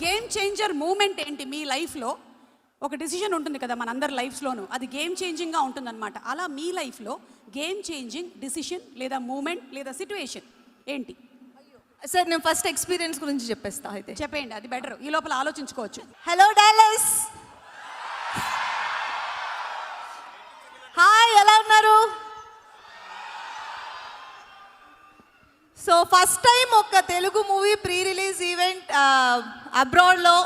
Game changer moment ఏంటి మీ లైఫ్లో? ఒక డిసిషన్ ఉంటుంది కదా మనందరి లైఫ్స్లోనూ, అది గేమ్ చేంజింగ్గా ఉంటుందన్నమాట. అలా మీ లైఫ్లో గేమ్ చేంజింగ్ డిసిషన్ లేదా మూమెంట్ లేదా సిట్యుయేషన్ ఏంటి? సార్ నేను ఫస్ట్ ఎక్స్పీరియన్స్ గురించి చెప్పేస్తా. అయితే చెప్పేయండి, అది బెటర్. ఈ లోపల ఆలోచించుకోవచ్చు. హలో డాలస్, హాయ్, ఎలా ఉన్నారు? సో ఫస్ట్ టైం ఒక Telugu movie pre release event అబ్రాడ్లో,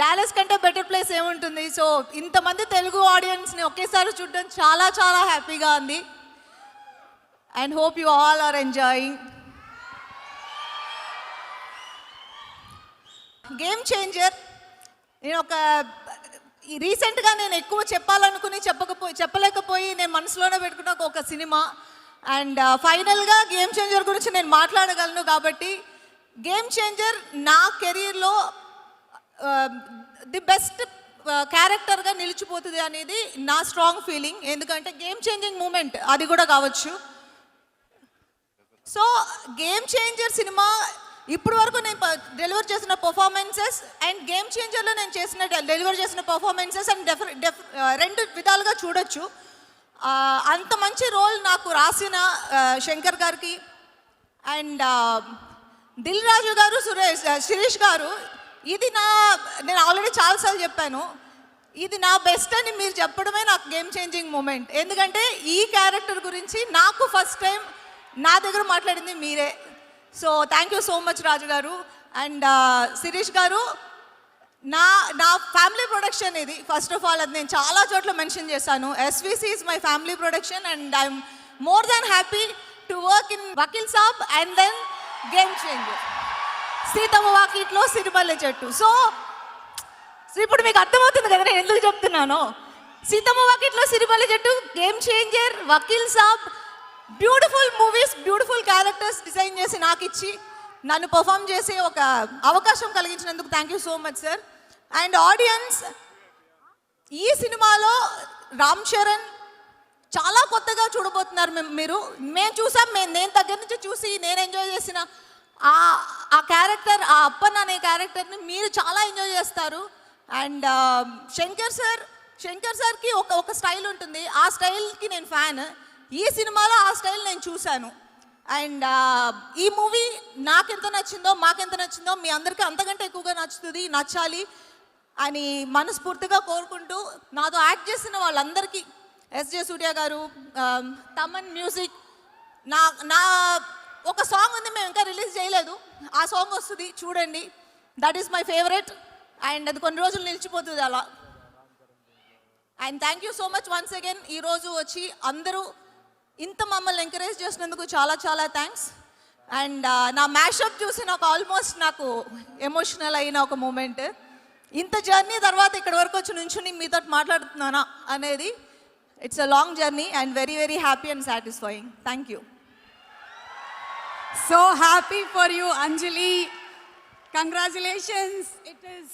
డాలస్ కంటే బెటర్ ప్లేస్ ఏముంటుంది. సో ఇంతమంది తెలుగు ఆడియన్స్ని ఒకేసారి చూడడం చాలా చాలా హ్యాపీగా ఉంది. And hope you all are enjoying. Game Changer నేను రీసెంట్గా నేను ఎక్కువ చెప్పాలనుకుని చెప్పలేకపోయి నేను మనసులోనే పెట్టుకున్న ఒక సినిమా. అండ్ ఫైనల్గా గేమ్ చేంజర్ గురించి నేను మాట్లాడగలను. కాబట్టి గేమ్ చేంజర్ నా కెరీర్లో ది బెస్ట్ క్యారెక్టర్గా నిలిచిపోతుంది అనేది నా స్ట్రాంగ్ ఫీలింగ్. ఎందుకంటే గేమ్ చేంజింగ్ మూమెంట్ అది కూడా కావచ్చు. సో గేమ్ చేంజర్ సినిమా ఇప్పుడు వరకు నేను డెలివర్ చేసిన పర్ఫార్మెన్సెస్ అండ్ గేమ్ చేంజర్లో నేను డెలివర్ చేసిన పర్ఫార్మెన్సెస్ అండ్ రెండు విధాలుగా చూడొచ్చు. అంత మంచి రోల్ నాకు రాసిన శంకర్ గారికి అండ్ దిల్ రాజు గారు, శిరీష్ గారు, ఇది నేను ఆల్రెడీ చాలాసార్లు చెప్పాను, ఇది నా బెస్ట్ అని మీరు చెప్పడమే నాకు గేమ్ చేంజింగ్ మూమెంట్. ఎందుకంటే ఈ క్యారెక్టర్ గురించి నాకు ఫస్ట్ టైం నా దగ్గర మాట్లాడింది మీరే. So thank you so much Raju garu. And Sirish garu, నా ఫ్యామిలీ ప్రొడక్షన్ ఇది. ఫస్ట్ ఆఫ్ ఆల్ అది నేను చాలా చోట్ల మెన్షన్ చేశాను. SVC is my family production and I'm more than happy to work in Vakeel Saab and then Game Changer, Seethamma Vakitlo Sirimalle చెట్టు. సో ఇప్పుడు మీకు అర్థమవుతుంది కదా నేను ఎందుకు చెప్తున్నాను. Seethamma Vakitlo Sirimalle Chettu, Game Changer, Vakeel Saab, beautiful movies, beautiful characters design చేసి నాకు ఇచ్చి నన్ను పర్ఫామ్ చేసే ఒక అవకాశం కలిగించినందుకు thank you so much sir. And audience, ఈ సినిమాలో రామ్ చరణ్ చాలా కొత్తగా చూడబోతున్నారు మీరు. మేము చూసాం, నేను దగ్గర నుంచి చూసి నేను ఎంజాయ్ చేసిన ఆ క్యారెక్టర్, ఆ అప్పన్న అనే క్యారెక్టర్ని మీరు చాలా ఎంజాయ్ చేస్తారు. అండ్ శంకర్ సార్కి ఒక స్టైల్ ఉంటుంది, ఆ స్టైల్కి నేను ఫ్యాన్. ఈ సినిమాలో ఆ స్టైల్ నేను చూశాను. అండ్ ఈ మూవీ నాకెంత నచ్చిందో, మాకెంత నచ్చిందో మీ అందరికీ అంతకంటే ఎక్కువగా నచ్చాలి అని మనస్ఫూర్తిగా కోరుకుంటూ, నాతో యాక్ట్ చేసిన వాళ్ళందరికీ, ఎస్జే సూర్య గారు, తమన్ మ్యూజిక్, నా ఒక సాంగ్ ఉంది, మేము ఇంకా రిలీజ్ చేయలేదు, ఆ సాంగ్ వస్తుంది చూడండి. That is my favourite and అది కొన్ని రోజులు నిలిచిపోతుంది అలా. And thank you so much once again. ఈరోజు వచ్చి అందరూ ఇంత మమ్మల్ని ఎంకరేజ్ చేసినందుకు చాలా చాలా థ్యాంక్స్. అండ్ నా మ్యాషప్ చూసి నాకు ఎమోషనల్ అయిన ఒక మూమెంట్. ఇంత జర్నీ తర్వాత ఇక్కడి వరకు వచ్చి నుంచుని మీతో మాట్లాడుతున్నానా అనేది, it's a long journey and very very happy and satisfying. Thank you. So happy for you, Anjali. Congratulations. It is